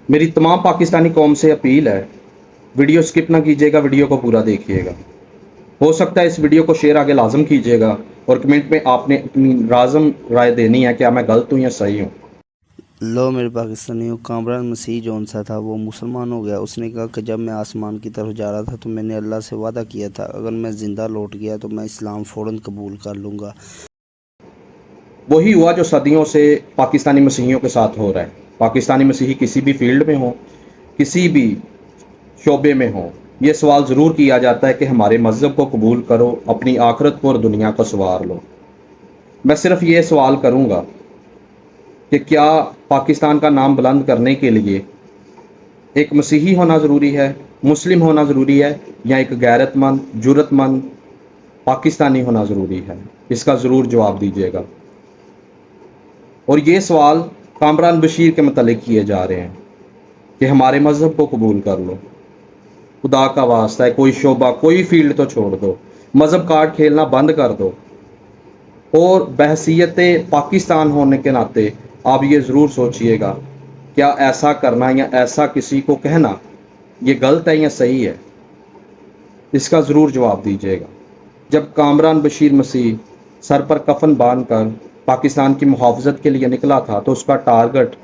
मेरी तमाम पाकिस्तानी कौम से अपील है, वीडियो स्किप ना कीजिएगा, वीडियो को पूरा देखिएगा। हो सकता है इस वीडियो को शेयर आगे लाजम कीजिएगा और कमेंट में आपने अपनी लाजम राय देनी है, क्या मैं गलत हूँ या सही हूँ। लो मेरे पाकिस्तानियों, कामरान मसीह जौन सा था वो मुसलमान हो गया। उसने कहा कि जब मैं आसमान की तरफ जा रहा था तो मैंने अल्लाह से वादा किया था अगर मैं ज़िंदा लौट गया तो मैं इस्लाम फ़ौरन कबूल कर लूँगा। वही हुआ जो सदियों से पाकिस्तानी मसीहियों के साथ हो रहा है। पाकिस्तानी मसीही किसी भी फील्ड में हो, किसी भी शोबे में हो, ये सवाल ज़रूर किया जाता है कि हमारे मज़हब को कबूल करो, अपनी आखिरत को और दुनिया को संवार लो। मैं सिर्फ ये सवाल करूँगा कि क्या पाकिस्तान का नाम बुलंद करने के लिए एक मसीही होना ज़रूरी है, मुस्लिम होना ज़रूरी है, या एक गैरतमंद जुर्रतमंद पाकिस्तानी होना ज़रूरी है? इसका ज़रूर जवाब दीजिएगा। और ये सवाल कामरान बशीर के मतलब किए जा रहे हैं कि हमारे मज़हब को कबूल कर लो। खुदा का वास्ता है, कोई शोबा कोई फील्ड तो छोड़ दो, मज़हब कार्ड खेलना बंद कर दो और बहसीयत पाकिस्तान होने के नाते आप ये ज़रूर सोचिएगा, क्या ऐसा करना या ऐसा किसी को कहना ये गलत है या सही है? इसका ज़रूर जवाब दीजिएगा। जब कामरान बशीर मसीह सर पर कफन बांध कर पाकिस्तान की मुहाफ़ज़त के लिए निकला था तो उसका टारगेट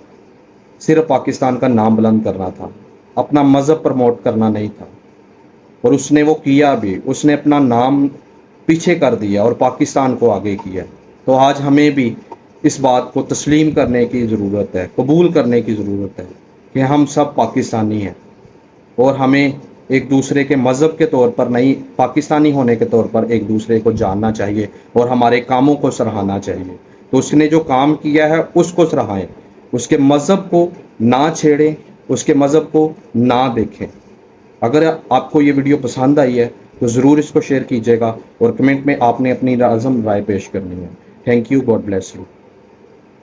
सिर्फ पाकिस्तान का नाम बुलंद करना था, अपना मज़हब प्रमोट करना नहीं था। और उसने वो किया भी, उसने अपना नाम पीछे कर दिया और पाकिस्तान को आगे किया। तो आज हमें भी इस बात को तस्लीम करने की ज़रूरत है, कबूल करने की ज़रूरत है कि हम सब पाकिस्तानी हैं और हमें एक दूसरे के मज़हब के तौर पर नहीं, पाकिस्तानी होने के तौर पर एक दूसरे को जानना चाहिए और हमारे कामों को सराहना चाहिए। तो उसने जो काम किया है उसको सराहें, उसके मज़हब को ना छेड़ें, उसके मज़हब को ना देखें। अगर आपको ये वीडियो पसंद आई है तो ज़रूर इसको शेयर कीजिएगा और कमेंट में आपने अपनी लाज़म राय पेश करनी है। Thank you, God bless you.